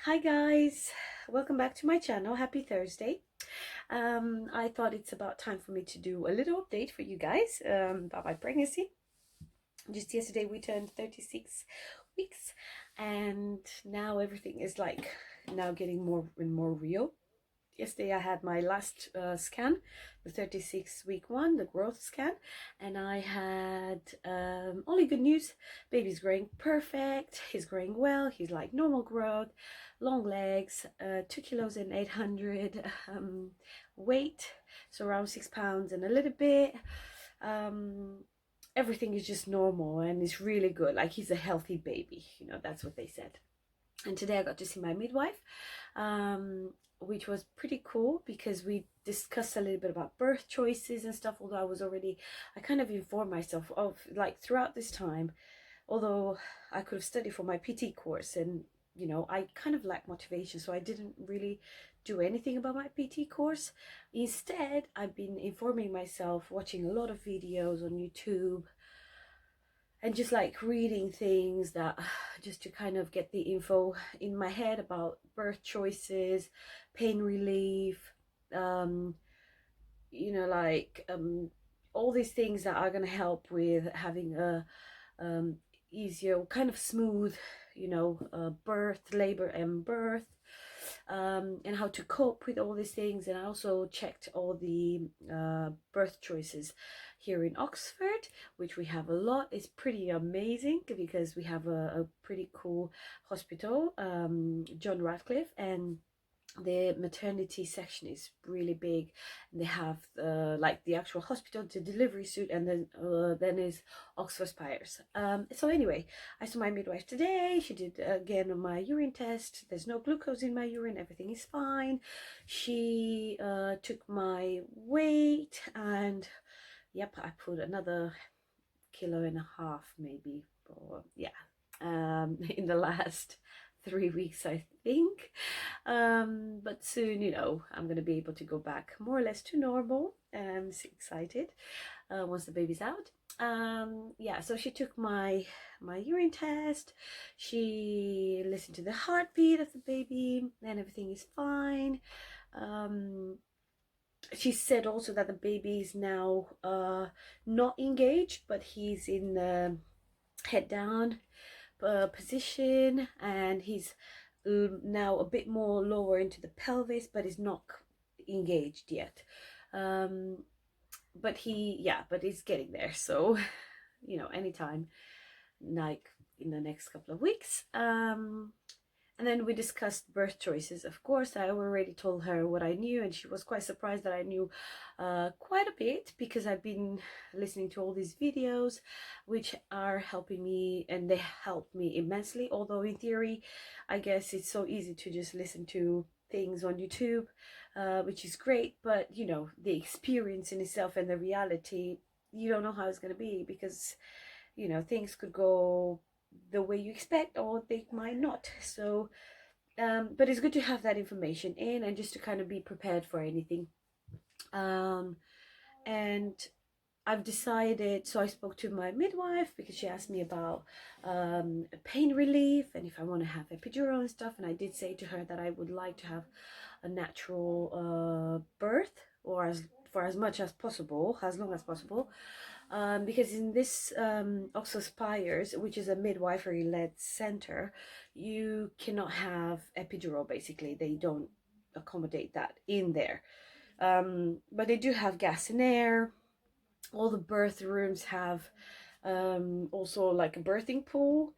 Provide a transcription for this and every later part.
Hi guys, welcome back to my channel. Happy Thursday. I thought it's about time for me to do a little update for you guys about my pregnancy. Just yesterday we turned 36 weeks and now everything is like now getting more and more real. Yesterday I had my last scan, the 36-week one, the growth scan, and I had only good news. Baby's growing perfect, he's growing well, he's like normal growth, long legs, 2 kilos and 800 weight, so around 6 pounds and a little bit. Everything is just normal and it's really good, like he's a healthy baby, that's what they said. And today I got to see my midwife, which was pretty cool because we discussed a little bit about birth choices and stuff. Although I kind of informed myself of like throughout this time, although I could have studied for my PT course, and I kind of lacked motivation, so I didn't really do anything about my PT course. Instead, I've been informing myself, watching a lot of videos on YouTube, and just like reading things that just to kind of get the info in my head about birth choices, pain relief, um all these things that are going to help with having a um easier, kind of smooth, birth, labor and birth, and how to cope with all these things. And I also checked all the birth choices here in Oxford, which we have a lot. It's pretty amazing because we have a pretty cool hospital, John Radcliffe, and the maternity section is really big. They have like the actual hospital, the delivery suite, and then is Oxford Spires. So anyway, I saw my midwife today. She did again my urine test. There's no glucose in my urine, everything is fine. She took my weight, and yep, I put another 1.5 kg maybe, or yeah, in the last 3 weeks, I think. But soon, I'm gonna be able to go back more or less to normal, and I'm so excited once the baby's out. Yeah, so she took my urine test. She listened to the heartbeat of the baby, and everything is fine. She said also that the baby is now not engaged, but he's in the head down position, and he's now a bit more lower into the pelvis, but is not engaged yet. But he's getting there, so anytime, like in the next couple of weeks. And then we discussed birth choices. Of course, I already told her what I knew, and she was quite surprised that I knew quite a bit, because I've been listening to all these videos, which are helping me, and they help me immensely. Although in theory, I guess it's so easy to just listen to things on YouTube, which is great, but the experience in itself and the reality, you don't know how it's going to be, because things could go the way you expect, or they might not. So but it's good to have that information in, and just to kind of be prepared for anything. And I've decided, so I spoke to my midwife because she asked me about pain relief and if I want to have epidural and stuff, and I did say to her that I would like to have a natural birth, or for as much as possible, as long as possible, because in this Oxford Spires, which is a midwifery-led center, you cannot have epidural. Basically, they don't accommodate that in there, but they do have gas and air. All the birth rooms have also like a birthing pool,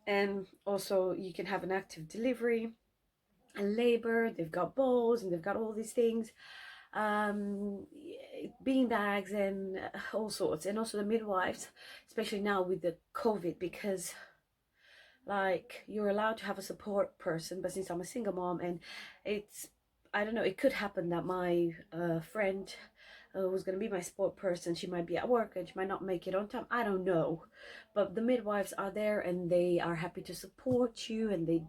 and also you can have an active delivery and labor. They've got bowls and they've got all these things, bean bags and all sorts. And also the midwives, especially now with the COVID, because like you're allowed to have a support person, but since I'm a single mom, and it's, I don't know, it could happen that my friend who's going to be my support person, she might be at work and she might not make it on time, I don't know. But the midwives are there and they are happy to support you, and they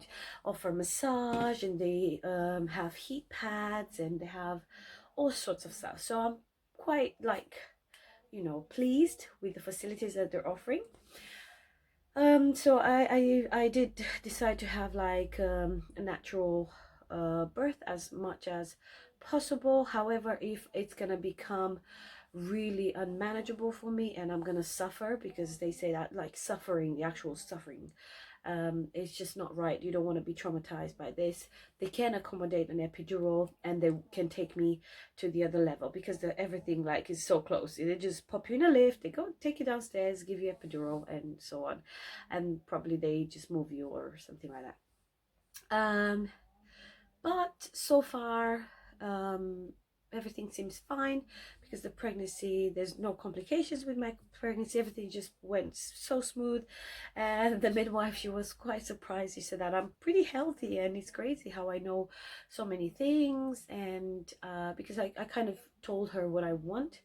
offer massage, and they have heat pads, and they have all sorts of stuff. So I'm quite like pleased with the facilities that they're offering. So I did decide to have like a natural birth as much as possible. However, if it's gonna become really unmanageable for me and I'm gonna suffer, because they say that like suffering, the actual suffering, it's just not right. You don't want to be traumatized by this. They can accommodate an epidural and they can take me to the other level, because everything like is so close. They just pop you in a lift, they go take you downstairs, give you epidural and so on, and probably they just move you or something like that. But so far, um, everything seems fine, because the pregnancy, there's no complications with my pregnancy. Everything just went so smooth, and the midwife, she was quite surprised. She said that I'm pretty healthy, and it's crazy how I know so many things. And because I kind of told her what I want.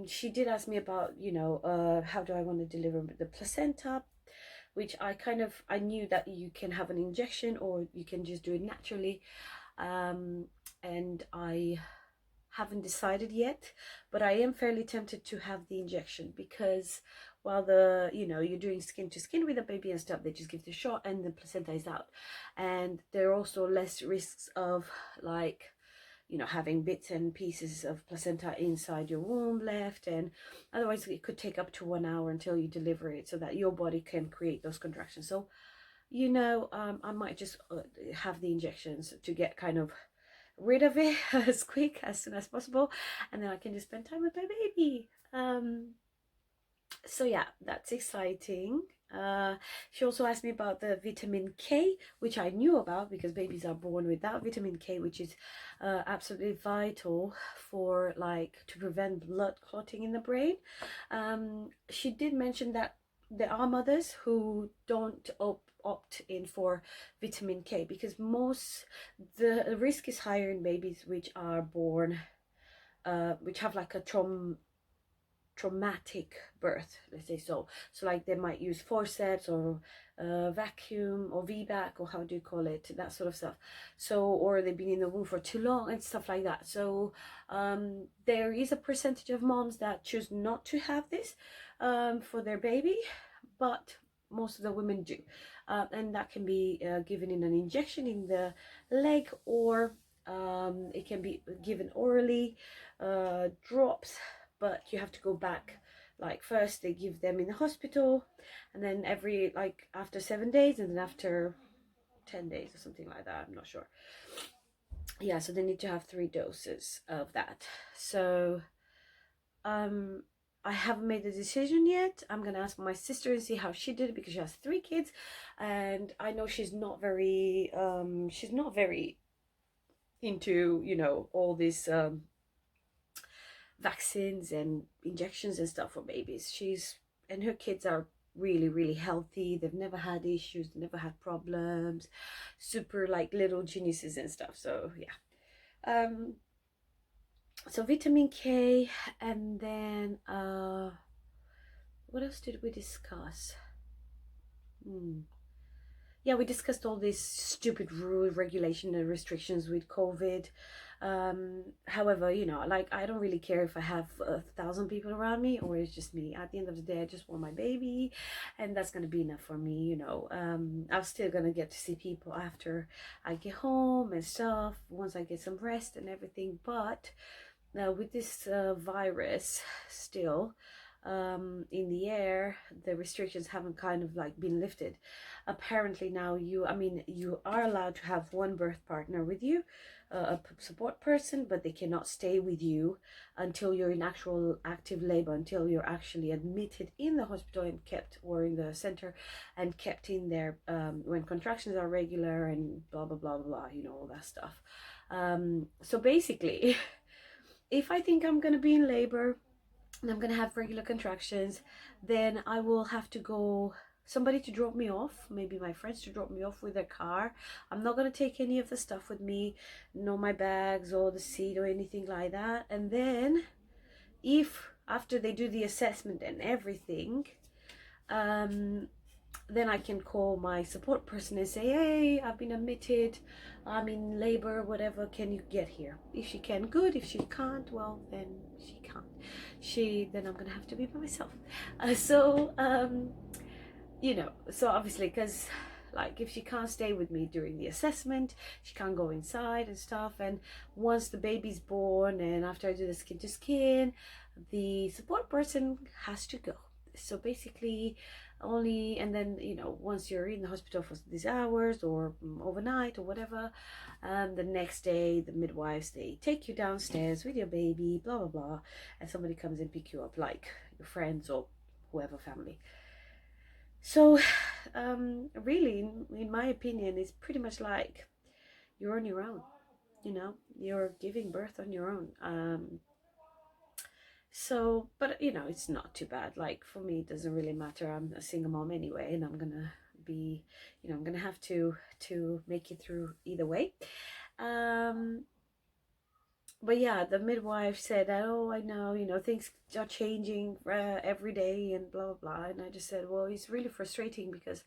She did ask me about, how do I want to deliver the placenta, which I knew that you can have an injection or you can just do it naturally. um, and I haven't decided yet, but I am fairly tempted to have the injection, because while you're doing skin to skin with a baby and stuff, they just give the shot and the placenta is out, and there are also less risks of like having bits and pieces of placenta inside your womb left, and otherwise it could take up to 1 hour until you deliver it, so that your body can create those contractions. So I might just have the injections to get kind of rid of it as soon as possible, and then I can just spend time with my baby. So yeah, that's exciting. She also asked me about the vitamin K, which I knew about because babies are born without vitamin K, which is absolutely vital for like to prevent blood clotting in the brain. She did mention that there are mothers who don't opt in for vitamin K, because the risk is higher in babies which are born which have like a traumatic birth, let's say. So like they might use forceps or vacuum or VBAC, or how do you call it, that sort of stuff. So, or they've been in the womb for too long and stuff like that. So there is a percentage of moms that choose not to have this for their baby, but most of the women do. And that can be given in an injection in the leg, or it can be given orally, drops, but you have to go back. Like first they give them in the hospital, and then every like after 7 days, and then after 10 days or something like that, I'm not sure. Yeah, so they need to have 3 doses of that. So I haven't made a decision yet. I'm gonna ask my sister and see how she did it, because she has 3 kids, and I know she's not very into all this vaccines and injections and stuff for babies. And her kids are really, really healthy. They've never had issues, never had problems, super like little geniuses and stuff. So yeah. So vitamin K, and then what else did we discuss? Yeah, we discussed all these stupid rule, regulation, and restrictions with COVID. However, like I don't really care if I have 1,000 people around me or it's just me. At the end of the day, I just want my baby, and that's gonna be enough for me. I'm still gonna get to see people after I get home and stuff, once I get some rest and everything. But now with this virus still in the air, the restrictions haven't kind of like been lifted. Apparently now you are allowed to have one birth partner with you, a support person, but they cannot stay with you until you're in actual active labor, until you're actually admitted in the hospital and kept, or in the center and kept in there when contractions are regular and blah blah blah blah, all that stuff. So basically if I think I'm gonna be in labor and I'm gonna have regular contractions, then I will have to go, somebody to drop me off, maybe my friends to drop me off with their car. I'm not gonna take any of the stuff with me, no my bags or the seat or anything like that. And then if after they do the assessment and everything, then I can call my support person and say, hey, I've been admitted, I'm in labor, whatever, can you get here? If she can, good. If she can't, well, then she can't. Then I'm gonna have to be by myself. So you know, so obviously, because like if she can't stay with me during the assessment, she can't go inside and stuff. And once the baby's born and after I do the skin to skin, the support person has to go. So basically, only, and then, you know, once you're in the hospital for these hours or overnight or whatever, the next day the midwives, they take you downstairs with your baby, blah blah blah, and somebody comes and pick you up, like your friends or whoever, family. So, really, in my opinion, it's pretty much like you're on your own. You know, you're giving birth on your own. So, but you know, it's not too bad. Like for me, it doesn't really matter. I'm a single mom anyway, and I'm gonna be, you know, I'm gonna have to make it through either way. Um, but yeah, the midwife said that, oh, I know, you know, things are changing every day and blah blah blah. And I just said, well, it's really frustrating because,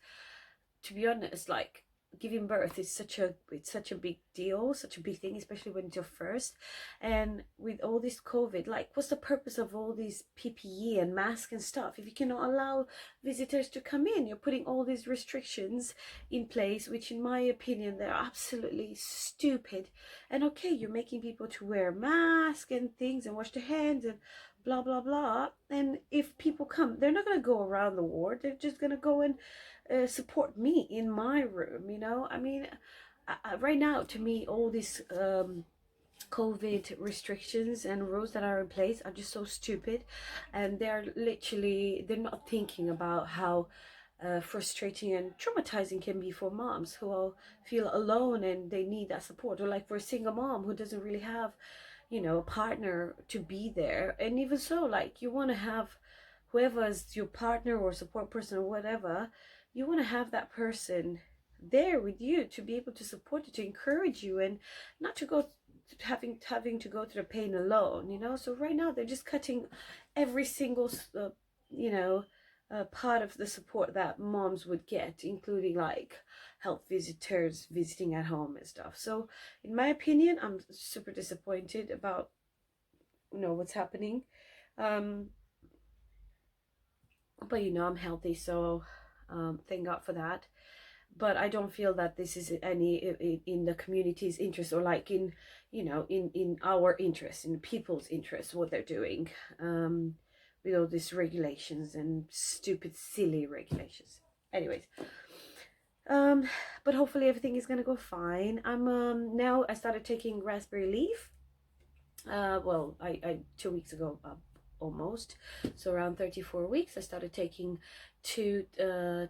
to be honest, like giving birth is such a big deal, such a big thing, especially when it's your first. And with all this COVID, like what's the purpose of all these PPE and masks and stuff if you cannot allow visitors to come in? You're putting all these restrictions in place, which in my opinion they're absolutely stupid. And okay, you're making people to wear masks and things and wash their hands and blah blah blah. And if people come, they're not going to go around the ward, they're just going to go and support me in my room. You know, I mean, right now, to me, all these COVID restrictions and rules that are in place are just so stupid, and they're not thinking about how frustrating and traumatizing can be for moms who all feel alone and they need that support, or like for a single mom who doesn't really have, you know, a partner to be there. And even so, like you want to have whoever's your partner or support person or whatever, you want to have that person there with you to be able to support you, to encourage you, and not to go having to go through the pain alone, you know. So right now they're just cutting every single you know, part of the support that moms would get, including like health visitors visiting at home and stuff. So in my opinion, I'm super disappointed about, you know, what's happening. um but you know, I'm healthy, so thank God for that. But I don't feel that this is any in the community's interest, or like in, you know, in our interest, in people's interest, what they're doing, with all these regulations and stupid silly regulations. Anyways, um but hopefully everything is gonna go fine. I'm now I started taking raspberry leaf. Well, I 2 weeks ago, almost, so around 34 weeks I started taking two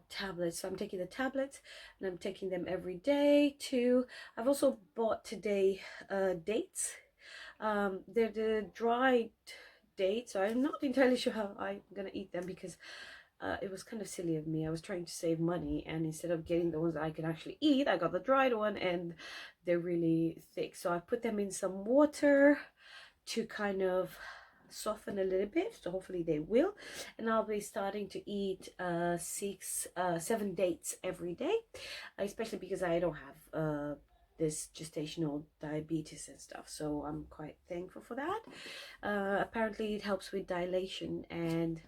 tablets. So I'm taking the tablets and I'm taking them every day too. I've also bought today dates. They're the dried dates, so I'm not entirely sure how I'm gonna eat them, because it was kind of silly of me. I was trying to save money, and instead of getting the ones that I can actually eat, I got the dried one, and they're really thick. So I put them in some water to kind of soften a little bit, so hopefully they will. And I'll be starting to eat 7 dates every day, especially because I don't have this gestational diabetes and stuff, so I'm quite thankful for that. Apparently it helps with dilation, and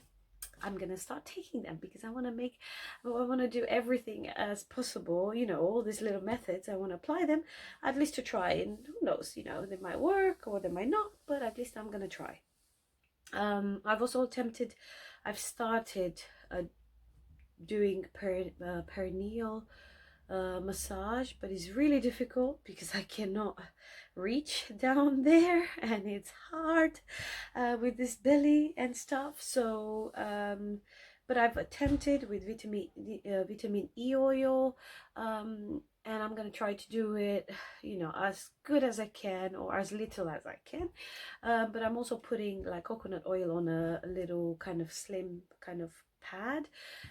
I'm gonna start taking them because I want to do everything as possible, you know, all these little methods. I want to apply them, at least to try, and who knows, you know, they might work or they might not, but at least I'm gonna try. I've started doing perineal massage, but it's really difficult because I cannot reach down there, and it's hard with this belly and stuff. So but I've attempted with vitamin E oil, and I'm gonna try to do it, you know, as good as I can or as little as I can. But I'm also putting like coconut oil on a little kind of slim kind of pad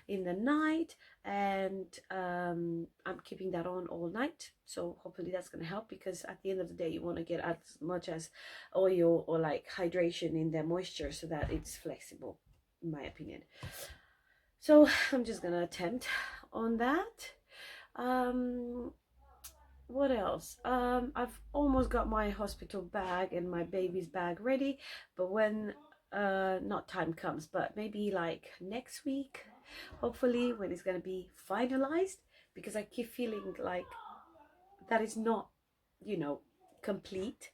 in the night, and I'm keeping that on all night. So hopefully that's going to help, because at the end of the day you want to get as much as oil or like hydration in the moisture so that it's flexible, in my opinion. So I'm just gonna attempt on that. What else? I've almost got my hospital bag and my baby's bag ready, but when not time comes, but maybe like next week, hopefully when it's going to be finalized, because I keep feeling like that is not, you know, complete.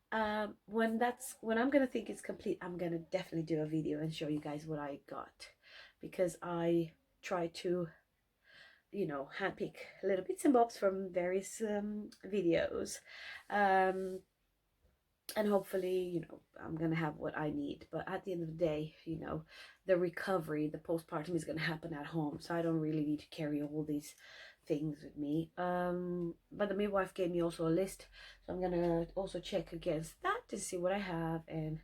When I'm gonna think it's complete, I'm gonna definitely do a video and show you guys what I got, because I try to, you know, handpick little bits and bobs from various videos, um, and hopefully, you know, I'm gonna have what I need. But at the end of the day, you know, the recovery, the postpartum is gonna happen at home, so I don't really need to carry all these things with me. But the midwife gave me also a list, so I'm gonna also check against that to see what I have. And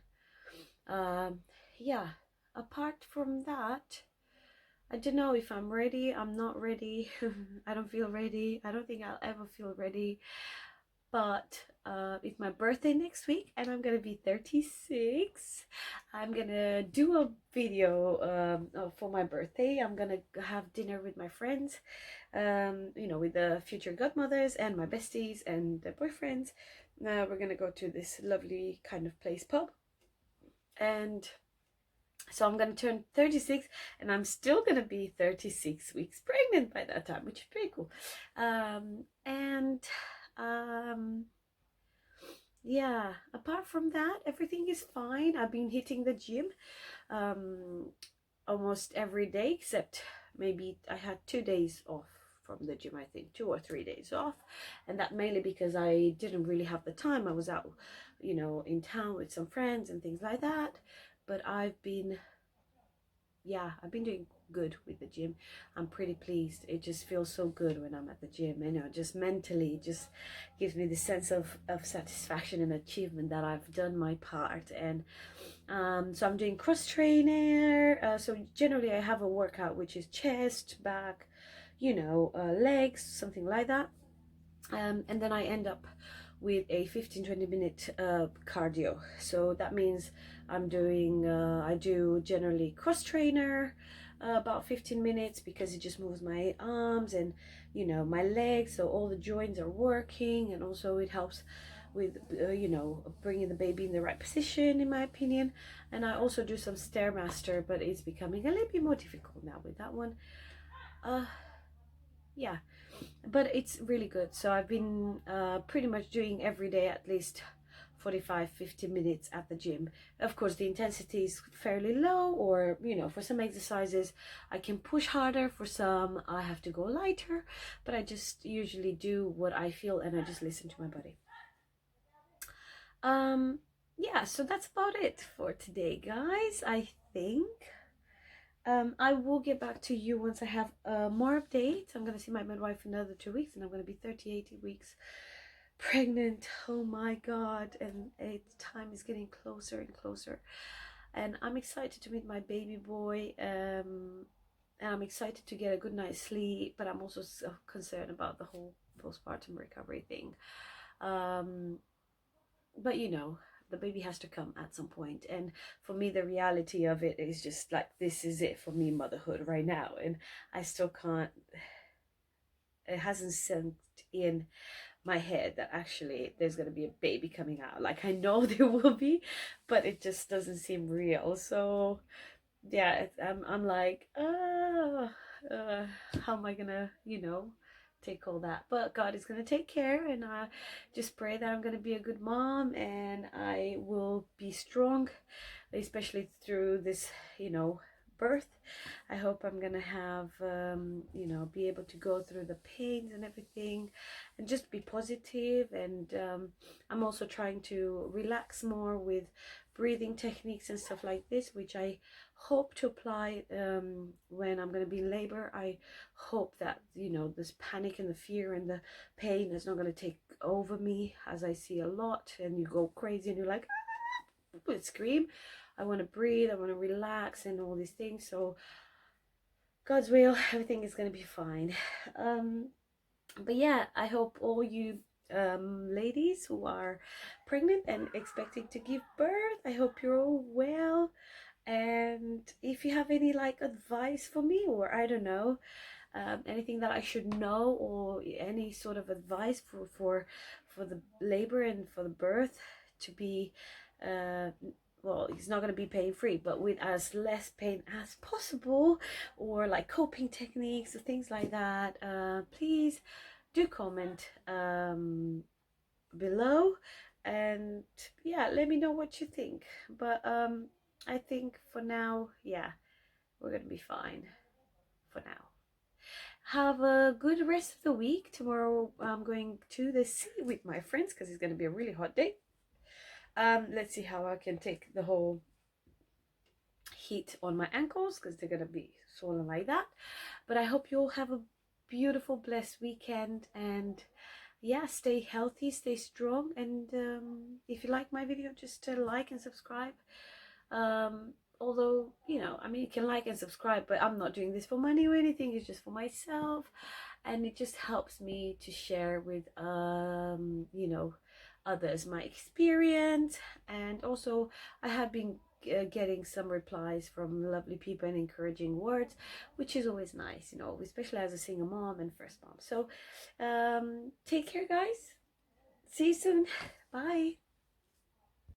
um, yeah, apart from that, I don't know if I'm ready. I'm not ready. I don't feel ready. I don't think I'll ever feel ready. But it's my birthday next week and I'm gonna be 36. I'm gonna do a video for my birthday. I'm gonna have dinner with my friends, you know, with the future godmothers and my besties and their boyfriends. We're gonna go to this lovely kind of place pub, and so I'm gonna turn 36 and I'm still gonna be 36 weeks pregnant by that time, which is pretty cool. And yeah, apart from that, everything is fine. I've been hitting the gym um, almost every day, except maybe I had 2 days off from the gym, I think 2 or 3 days off, and that mainly because I didn't really have the time. I was out, you know, in town with some friends and things like that. But I've been doing good with the gym. I'm pretty pleased. It just feels so good when I'm at the gym, you know, just mentally. It just gives me the sense of satisfaction and achievement that I've done my part. And so I'm doing cross trainer. So generally I have a workout which is chest, back, you know, legs, something like that. And then I end up with a 15-20 minute cardio. So that means I'm doing I do generally cross trainer about 15 minutes, because it just moves my arms and, you know, my legs, so all the joints are working, and also it helps with you know, bringing the baby in the right position, in my opinion. And I also do some stairmaster, but it's becoming a little bit more difficult now with that one. Yeah, but it's really good. So I've been pretty much doing every day at least 45-50 minutes at the gym. Of course the intensity is fairly low, or, you know, for some exercises I can push harder, for some I have to go lighter, but I just usually do what I feel and I just listen to my body. Yeah, so that's about it for today, guys, I think. I will get back to you once I have more updates. I'm gonna see my midwife in another 2 weeks, and I'm gonna be 38 weeks pregnant. Oh my god! And time is getting closer and closer, and I'm excited to meet my baby boy. And I'm excited to get a good night's sleep, but I'm also so concerned about the whole postpartum recovery thing. But you know, the baby has to come at some point, and for me the reality of it is just like, this is it for me, motherhood right now, and I still can't, it hasn't sunk in my head that actually there's going to be a baby coming out. Like, I know there will be, but it just doesn't seem real. So yeah, I'm like, how am I gonna, you know, take all that? But God is gonna take care, and I just pray that I'm gonna be a good mom and I will be strong, especially through this, you know, birth. I hope I'm gonna have you know, be able to go through the pains and everything and just be positive. And I'm also trying to relax more with breathing techniques and stuff like this, which I hope to apply when I'm going to be in labor. I hope that, you know, this panic and the fear and the pain is not going to take over me, as I see a lot, and you go crazy and you're like, ah, scream. I want to breathe, I want to relax and all these things. So God's will, everything is going to be fine. But yeah, I hope all you ladies who are pregnant and expecting to give birth, I hope you're all well. And if you have any like advice for me, or I don't know, anything that I should know, or any sort of advice for the labor and for the birth to be well, it's not going to be pain free, but with as less pain as possible, or like coping techniques or things like that, please do comment below, and yeah, let me know what you think. But I think for now, yeah, we're gonna be fine for now. Have a good rest of the week. Tomorrow I'm going to the sea with my friends because it's going to be a really hot day. Let's see how I can take the whole heat on my ankles because they're going to be swollen like that. But I hope you all have a beautiful, blessed weekend, and yeah, stay healthy, stay strong, and if you like my video, just like and subscribe. Although, you know, I mean, you can like and subscribe, but I'm not doing this for money or anything. It's just for myself, and it just helps me to share with you know, others my experience. And also, I have been getting some replies from lovely people and encouraging words, which is always nice, you know, especially as a single mom and first mom. So take care, guys. See you soon. Bye.